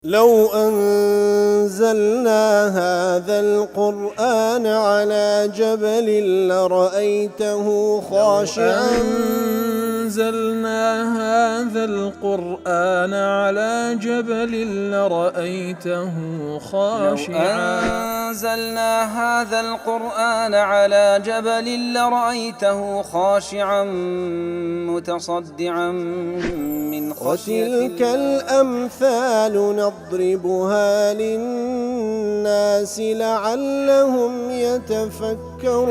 لو أنزلنا هذا القرآن على جبل لرأيته خاشعا أنزلنا هذا القرآن على جبل لرأيته خاشعا أنزلنا هذا القرآن على جبل لرأيته خاشعا متصدعا من خشية وتلك الأمثال نضربها للناس لعلهم يتفكرون.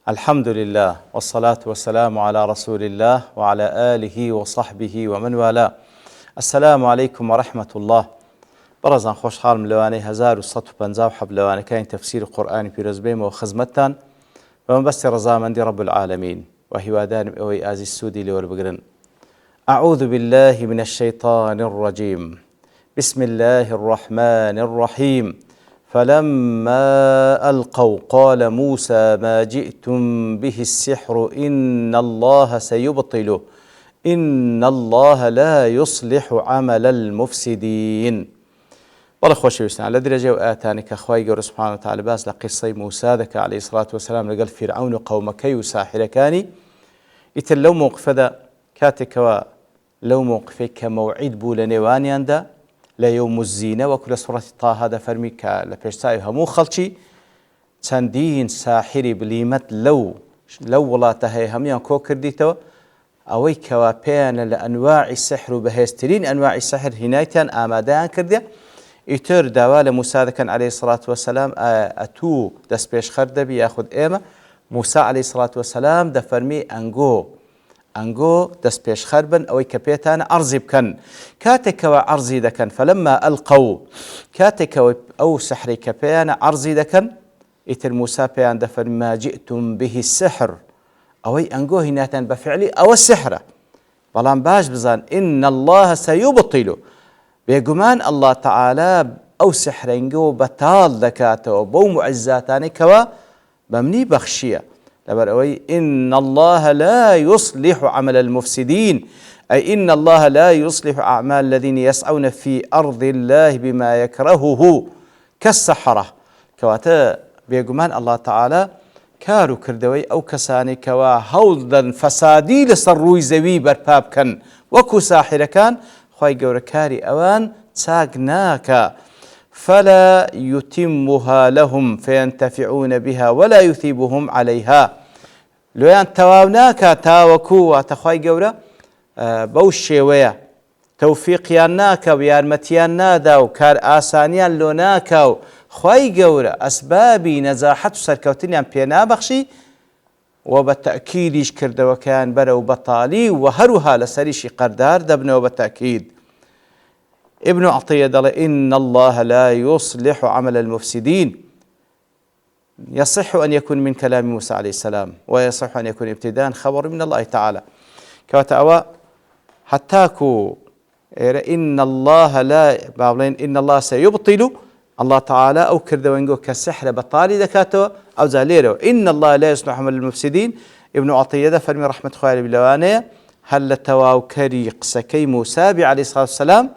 الحمد لله والصلاة والسلام على رسول الله وعلى آله وصحبه ومن والاه. السلام عليكم ورحمة الله. برزان خوش حال ملواني 1150 حب لواني كاين تفسير القرآن في رزبيم وخزمتان ومن بس رزامن دي رب العالمين وهوادان اوي ازي السودي لور بقرن. أعوذ بالله من الشيطان الرجيم. بسم الله الرحمن الرحيم. فلما ألقوا قال موسى ما جئتم به السحر إن الله سيبطله إن الله لا يصلح عمل المفسدين. والله خوشي وسنا على درجة وآتاني كأخوي جور سبحانه وتعالى باس لقصة موسى ذك عليه الصلاة والسلام لقال فرعون وقومك وساحر كاني يتلو موقف ذا كاتك لو موقفك كموعد بولنيواني عنده لا يوم الزينة وكل سورة طه هذا فرميك لبيشتاي همو خلشي تندين ساحري بليمت لو ولا تهي هميان كوكر ديتو أوي كوابين لأنواع السحر بهسترين أنواع السحر هنايتان آمادان كردية يتر دوال موسى كان عليه الصلاة والسلام أتو دس بيش خرده بياخد إيمة موسى عليه الصلاة والسلام ده فرمي أنجو دس بيش خربن أو كبيتان أرزي بكن كاتك وعرزي دكن فلما ألقوا كاتك أو سحري كبيان أرزي دكن إتر موسى بيان دفن ما جئتم به السحر أو أنجو هناتان بفعلي أو السحرة بلان باش بزان إن الله سيبطل بيقمان الله تعالى أو سحرينجو بطال دكاته وبو معزاتاني كوا بمني بخشية لبروي إن الله لا يصلح عمل المفسدين أي إن الله لا يصلح أعمال الذين يسعون في أرض الله بما يكرهه كالسحرة كواتا بيقمان الله تعالى كارو كردوي أو كساني كوا هودا فسادي لسروي زوي برباب كان وكو ساحر كان خواهي قورا كاري أوان تاقناك فلا يتمها لهم فينتفعون بها ولا يثيبهم عليها لويان تواوناك تاوكو وتخواهي قورا بوشيوية توفيقياناك ويارمتيانادا وكار آسانيان لوناك خواهي قورا أسبابي نزاحة سركوتنيان بينا بخشي وبالتأكيدش كردوا كان برو بطالي وهروها لسريش قردار دبنوا بالتأكيد. ابن عطية دل إن الله لا يصلح عمل المفسدين. يصح أن يكون من كلام موسى عليه السلام ويصح أن يكون ابتداء خبر من الله تعالى كواتأوى حتاكو إن الله لا بابلين إن الله سيبطل الله تعالى أو كردوينجو كالسحر بطالي دكاتو أو زاليرو إن الله لا يصلح عمل المفسدين. ابن عطية فرمي رحمة خوالي بلوانية هل تواو كري قسكي موسى عليه الصلاة والسلام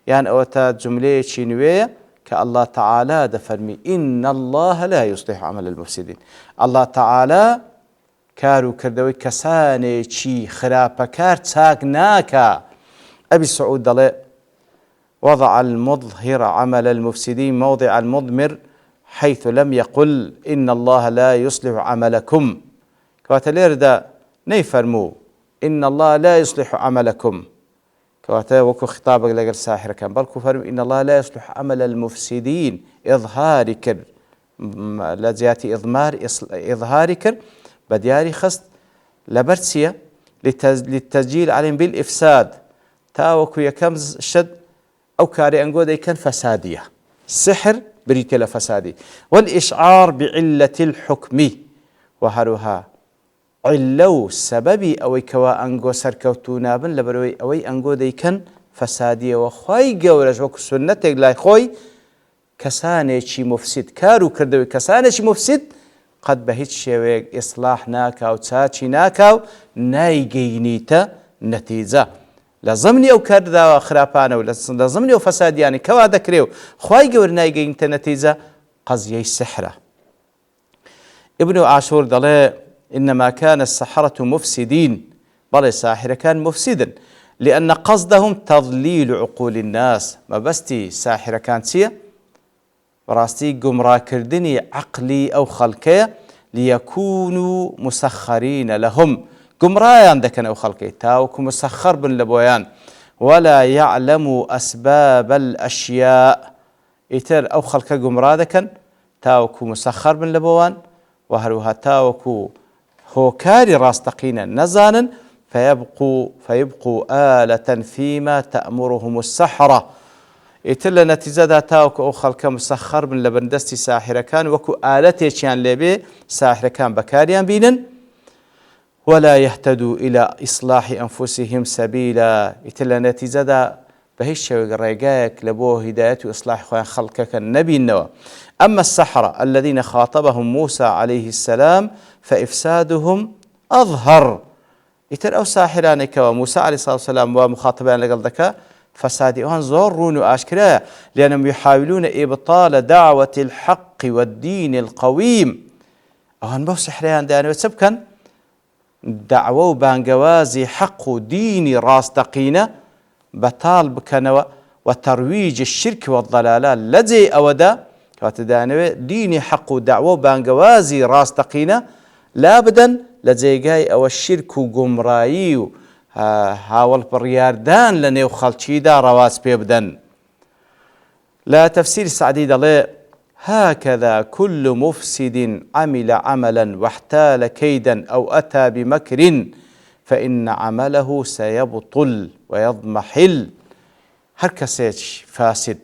يعني أوتا جملة شينوية كالله تعالى دفرمي إن الله لا يصلح عمل المفسدين. الله تعالى كارو كردوي كساني شي خرابكار تاقناكا. أبي سعود دلي وضع المظهر عمل المفسدين موضع المضمر حيث لم يقل إن الله لا يصلح عملكم كواتلير دا نيفرمو إن الله لا يصلح عملكم كواتا وكو خطابك لقر ساحر كان بلكو فرم إن الله لا يصلح عمل المفسدين إظهاركر لزياتي إظهاركر بدياري خست لبرسية للتسجيل عليهم بالإفساد تاوكو يكمز شد أو كاري أنقو دي كان فسادية السحر بريتلا فسادي والإشعار بعلة الحكم وهروها علو سببي أوي كوا أنقو سركوتونا بن لبروي أوي أنقو دي كان فسادية وخوي قورج وكو سنتك لاي خوي كساني شي مفسد كارو كردوي كساني شي مفسد قەت بە هیچ شێوەیەک ئیسلاح ناکا و چاچی ناکا و نایگەینیتە نەتیجە لە زمنی ئەو کارداوە خراپانە و لە زمنی ئەو فەسادیانی کەوا دەکرێ و خوای گەورە نایگەینیتە نەتیجە قەزیەی سحرە. ابن عاشور دەڵێ إنما كان السحرة مفسدين بەڵێ ساحرەکان مفسدن لأن قصدهم تضليل عقول الناس مەبەستی ساحرەکان چییە؟ بەڕاستی گومڕاکردنی عەقلی ئەو خەڵکەیە ليكونوا مسخرين لهم گومڕایان دەکەن ئەو خەڵکەی تاوەکو مسەخەر بن لە بۆیان ولا يعلموا أسباب الأشياء ئیتر ئەو خەڵکە گومڕا دەکەن تاوەکو مسەخەر بن لە بۆوان و هەروەها تاوەکو هۆکاری ڕاستەقینە نەزانن فيبقوا آلة فيما تأمرهم السحرة ئیتر لە نەتیجەدا تاوەکو ئەو خەڵکە مسەخەر بن لە بەردەستی ساحرەکان وەکو ئالەتێکیان لێبێ ساحرەکان بەکاریان بینن ولا يهتدوا إلى إصلاح أنفسهم سبيلا ئیتر لە نەتیجەدا بە هیچ شێوەیەک ڕێگایەک لە بۆ هیدایەت و ئیسلاحی خۆیان خەڵکەکە نەبینەوە. أما السحرة الذين خاطبهم موسى عليه السلام فإفسادهم أظهر ئیتر ئەو ساحرانێکەوە موسى عليه الصلاة والسلام و مخاطبیان لەگەڵ دەکا فسادی ئەوان زۆر ڕوون و ئاشکرایە لأنهم يحاولون إبطال دعوة الحق والدين القويم ئەوان بەو سحرەیان دەیانەوێت چ بکەن؟ دعوە و بانگەوازی حەق و دینی ڕاستەقینە بەتاڵ بکەنەوە و تەرویج الشرك والضلالە لە جێ ئەوەدا کەواتە دەیانەوێت دینی حەق و دعوە و بانگەوازی ڕاستەقینە لا بدەن لە جێگای ئەوە شرک و گومڕایی و هاوڵ بڕیاردان لە نێو خەڵکیدا ڕەواز پێ بدەن. لا تفسير سعدي دڵێ هكذا كل مفسد عمل عملا واحتال كيدا أو أتى بمكر فإن عمله سيبطل ويضمحل. هەر کەسێک فاسد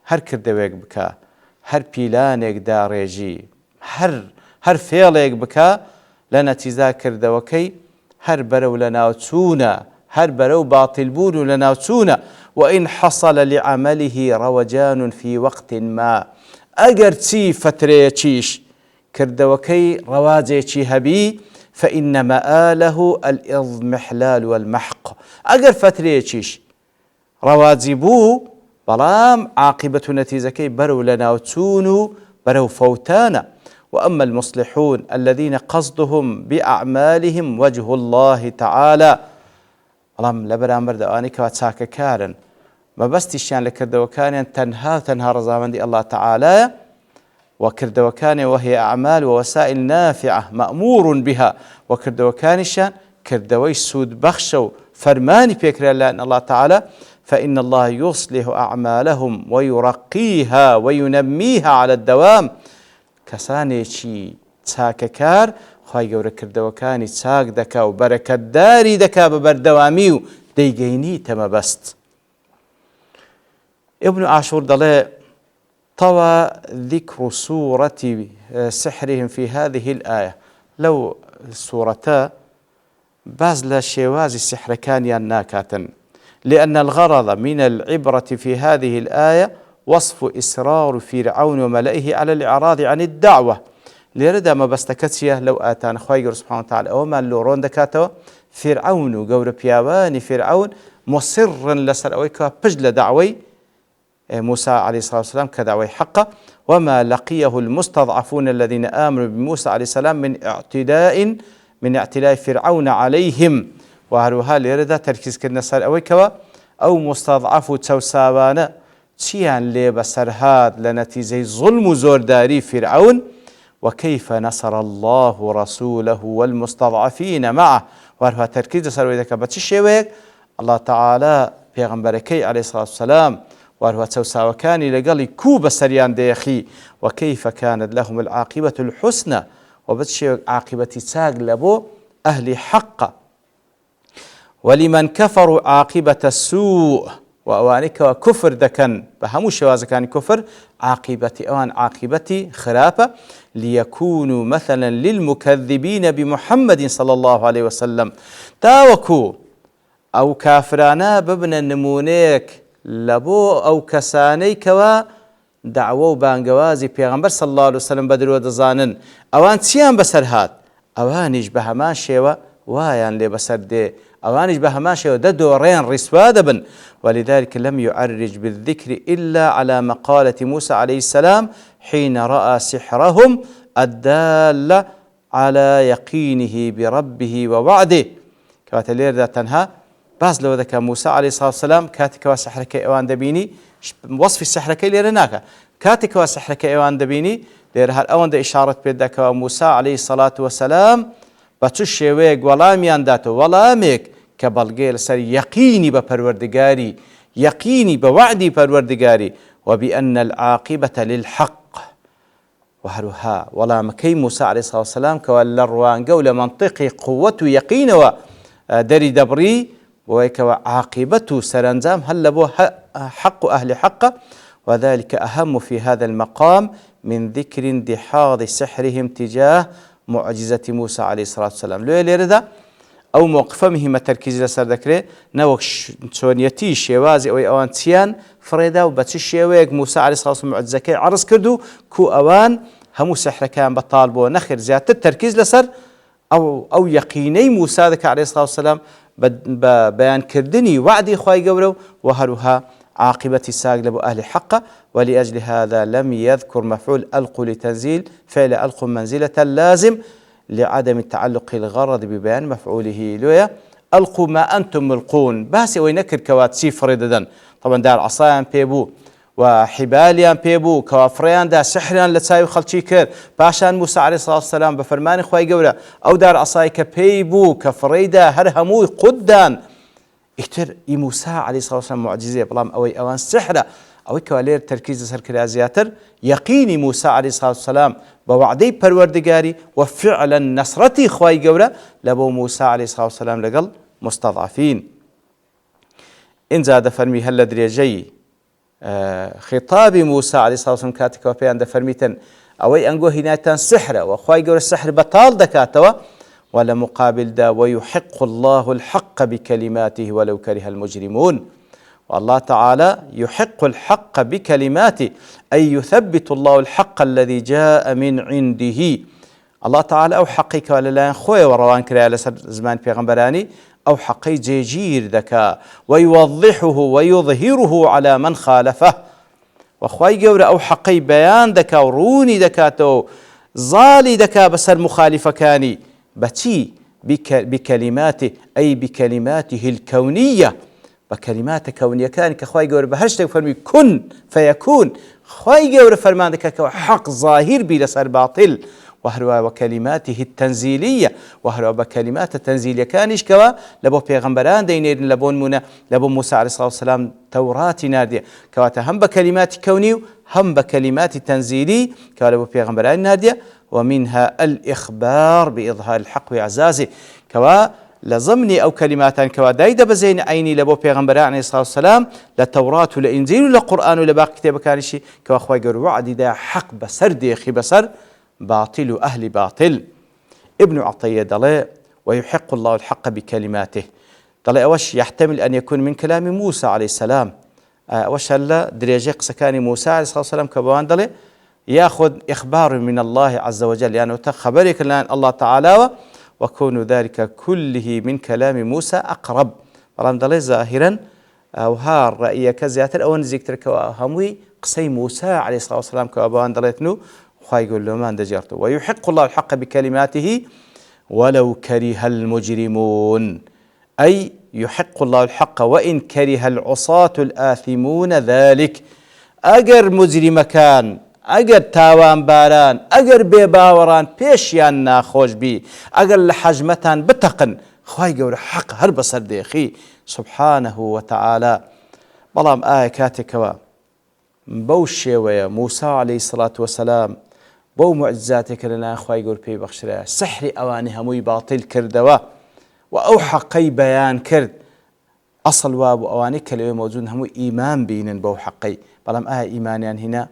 هەر کردەوەیەک بکە هەر پیلانێک داڕێژی هەر فێڵێک بکە لە نەتیجا کردەوەکەی هەر بەرەو لە ناوچوونە هەر بەرەو باتیلبوون و لە ناوچوونە وإن حصل لعمله روجان في وقت ما ئەگەر چی فترەیەکیش کردەوەکەی ڕەواجێکی هەبی فإن مآله الإضمحلال والمحق ئەگەر فترەیەکیش ڕەواجی بوو بەڵام عاقبەت و نەتیجەکەی بەرەو لە ناوچوون و بەرەو فەوتانە. وأما المصلحون الذين قصدهم بأعمالهم وجه الله تعالى بەڵام لە بەرامبەر ئەوانەی کەوا چاکەکارن مەبەستیشیان لە کردەوەکانیان تەنها ڕەزامەندی الله تعالى وكردوكان وهي أعمال ووسائل نافعة مأمور بها وكردوكانشان كردوي سود بخشو فرماني بيكرا لأن الله تعالى فإن الله يصلح أعمالهم ويرقيها وينميها على الدوام كساني شي تاككار خواهي گەورە کردەوەکانی چاک دەکا و بەرەکەتداری دەکا بە بەردەوامی و دەیگەینی تەمەبەست. ابن عاشور دەڵێ طوى ذكر صورة سحرهم في هذه الآية لو سورتا باز لا شێوازی سحرەکانیان ناکاتن لأن الغرض من العبرة في هذه الآية وصف إصرار فرعون وملئه على الإعراض عن الدعوة لێرەدا مەبەستەکە چییە لەو ئاتانە خوای گەورە سوبحانه وتعالى ئەوەمان لۆڕۆن دەکاتەوە فرعون و گەورە پیاوانی فرعون مصرن لەسەر ئەوەی کە پشت لە داوای موسى عليه الصلاة والسلام كدعوة حقه وما لقيه المستضعفون الذين آمنوا بموسى عليه السلام من اعتداء فرعون عليهم وهروها ليردا تركيز كنا سر أويكوا أو مستضعف توسابانا تشيان لي بسرهاد لنتيجة ظلم زورداري فرعون وكيف نصر الله رسوله والمستضعفين معه وهروها تركيز سر أويكوا بتشيويك الله تعالى پیغمبركي عليه الصلاة والسلام وهو توساوكاني لقالي كوب سريان ديخي وكيف كانت لهم العاقبة الحسنى وبتشي عاقبة تاق لبو أهل حق ولمن كفروا عاقبة السوء وأوانك وكفر دكن بهمو شوازكان كفر عاقبة أوان عاقبة خرافة ليكونوا مثلا للمكذبين بمحمد صلى الله عليه وسلم تاوكو أو كافرانا ببن النمونيك لبو أو كساني كوا دعوە و بانگەوازی پێغەمبەر صلی الله علیه وسلم بەدرۆ دەزانن ئەوان چیان بەسەر هات ئەوانیش بە هەمان شێوە وایان لێ بەسەر دێ ئەوانیش بە هەمان شێوە دەدۆڕێن ڕیسوا دەبن ولذلك لم يعرج بالذكر إلا على مقالة موسى عليه السلام حين رأى سحرهم الدال على يقينه بربه ووعده كواتە لێردا تەنها باس لەوە دەکە موسى عليه الصلاة والسلام کاتێکەوە سەحرەکەی ئەوان دەبینی وەصفی سەحرەکەی لێرە ناکە کاتێکەوە سەحرەکەی ئەوان دەبینی لێرە هەر ئەوەندە ئیشارەت پێ دەکەوە موسى عليه الصلاة والسلام بە چ شێوەیەک وەڵامیان داتەوە وەڵامێک کە بەڵگەیە لەسەر یەقینی بە پەروەردگاری یەقینی بە وعدی پەروەردگاری وبأن العاقبة للحق وهروها وەڵامەکەی موسى عليه الصلاة والسلام کەوە لە ڕوانگە و لە منطقی قووەت و یەقینەوە دەری دەبڕی وەیەکەوە عاقبەت و سەرنجام هەل لە بۆ حق و ئەهلی حقە وذلك أهم في هذا المقام من ذكر اندحاض سحرهم تجاه معجزة موسى عليه الصلاة والسلام لو لێرەدا ئەو موقفە مهمە تەرکیز لەسەر دەکرێت نەوەک چۆنیەتی شێوازی ئەوەی ئەوان چیان فڕێدا و بە چ شێوەیەک موسى عليه الصلاة والسلام معجزەکەی عرض کرد و کو ئەوان هەموو سەحرەکەیان بەتاڵ بۆ نەخێر زیاتر تەرکیز لەسەر ئەو یەقینەی موسى دەکە عليه الصلاة والسلام بە بەیانکردنی وعدی خوای گەورە و هەروها عاقبة ساق لبو أهل حقه ولأجل هذا لم يذكر مفعول ألقوا لتنزيل فعل ألقوا منزلة اللازم لعدم تعلق الغرض ببيان مفعوله لويا ألقوا ما أنتم ملقون باسي وينكر كواتسي فريددا طبعا دار عصايان بيبو وحباليان بيبو كوافريان دا سحريان لتساوي خلشي كر باشان موسى عليه الصلاة والسلام بفرمان خواهي قولا أو دار عصاي كبيبو كفريدا هرهموي قدان ئیتر موسى عليه الصلاة والسلام معجزة بەڵام ئەوەی ئەوان سحرە ئەوەی کەوا لێر تەرکیز لەسەر کرا زیاتر یەقینی موسى عليه الصلاة والسلام بە وعدەی پەروەردگاری و فعلا نەسرەتی خوای گەورە لە بۆ موسى عليه الصلاة والسلام لەگەڵ مستضعفین ئینجا دەفەرمی هەر لە درێژەی خطابی موسى عليه الصلاة والسلام کاتێکەوە پێیان دەفەرمیتن ئەوەی ئەنگۆ هینایەتان سحرە و خوای گەورە سحر بەتاڵ دەکاتەوە ولا مقابل دا ويحق الله الحق بكلماته ولو كره المجرمون والله تعالى يحق الحق بكلماته أي يثبت الله الحق الذي جاء من عنده الله تعالى أو حقيك ولا لا خوي وروان كرا لسر زمان بيغمبراني أو حقي جيجير ذكاء ويوضحه ويظهره على من خالفه وخواي جور أو حقي بيان ذكاء وروني ذكاته ظالي ذكاء بسر مخالفة كاني بتي بكلماته أي بكلماته الكونية بكلمات كونية كان كخواي جور بهرشتك فرمي كن فيكون خواي جور فرمان ذكاء حق ظاهر بلا صار باطل وهروا وكلماته التنزيلية وهروا بكلمات التنزيلية كانش كوا لبو بيغمبران دينير لبون منا لبو موسى عليه الصلاة والسلام توراة نادية كواتا هم بكلمات كوني هم بكلمات تنزيلي كوا لبو بيغمبران نادية ومنها الإخبار بإظهار الحق وإعزازه كوا لضمني أو كلمات كوا دايدا بزين عيني لبو بيغمبران عليه الصلاة والسلام لتوراة ولإنجيل ولقرآن ولباقي كتاب كانشي كوا أخوي قالوا وعدي دا حق بسر ديخي بسر باطل أهل باطل ابن عطية دلي ويحق الله الحق بكلماته دلي أوش يحتمل أن يكون من كلام موسى عليه السلام أوش هلا دريجي قسكاني موسى عليه الصلاة والسلام كبوان دلي يأخذ إخبار من الله عز وجل يعني خبرك لأن الله تعالى وكون ذلك كله من كلام موسى أقرب رام دلي ظاهرا أو هار رأيي كزياتر أو نزيكترك وهموي قسي موسى عليه الصلاة والسلام كبوان دليتنو يقول له ما اندجرته ويحق الله الحق بكلماته ولو كره المجرمون أي يحق الله الحق وإن كره العصاة الآثمون ذلك أجر مجرم كان أجر تاوان باران أجر بباوران بيشيان ناخوش بي أجر لحجمتان بتقن خواهي قول حق هرب صديقي سبحانه وتعالى بلام كاتكوا بوشي ويا موسى عليه الصلاة والسلام بو معجزاتك لنا أخوي يقول بي بخشرة سحر أواني هموي باطل كردوا وأو حقي بيان كرد أصل واب أواني كلمة موجود هموي إيمان بينن بو حقي بلام إيمانيان هنا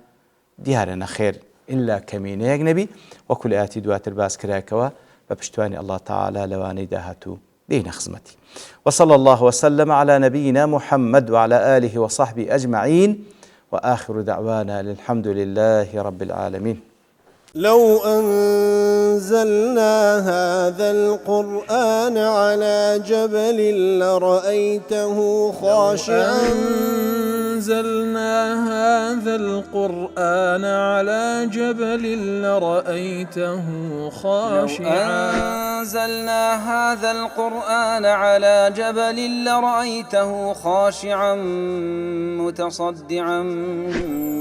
ديارنا خير إلا كمين يجنبي وكل آتي دوات الباس كراكوا ببشتواني الله تعالى لواني داهتو دين خزمتي وصلى الله وسلم على نبينا محمد وعلى آله وصحبه أجمعين وآخر دعوانا الحمد لله رب العالمين. لو أنزلنا هذا القرآن على جبل لرأيته خاشعا أنزلنا هذا القرآن على جبل لرأيته خاشعا أنزلنا هذا القرآن على جبل لرأيته خاشعا متصدعا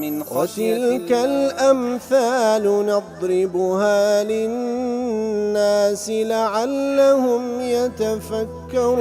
من خشية الله. وتلك الأمثال نضربها للناس لعلهم يتفكرون.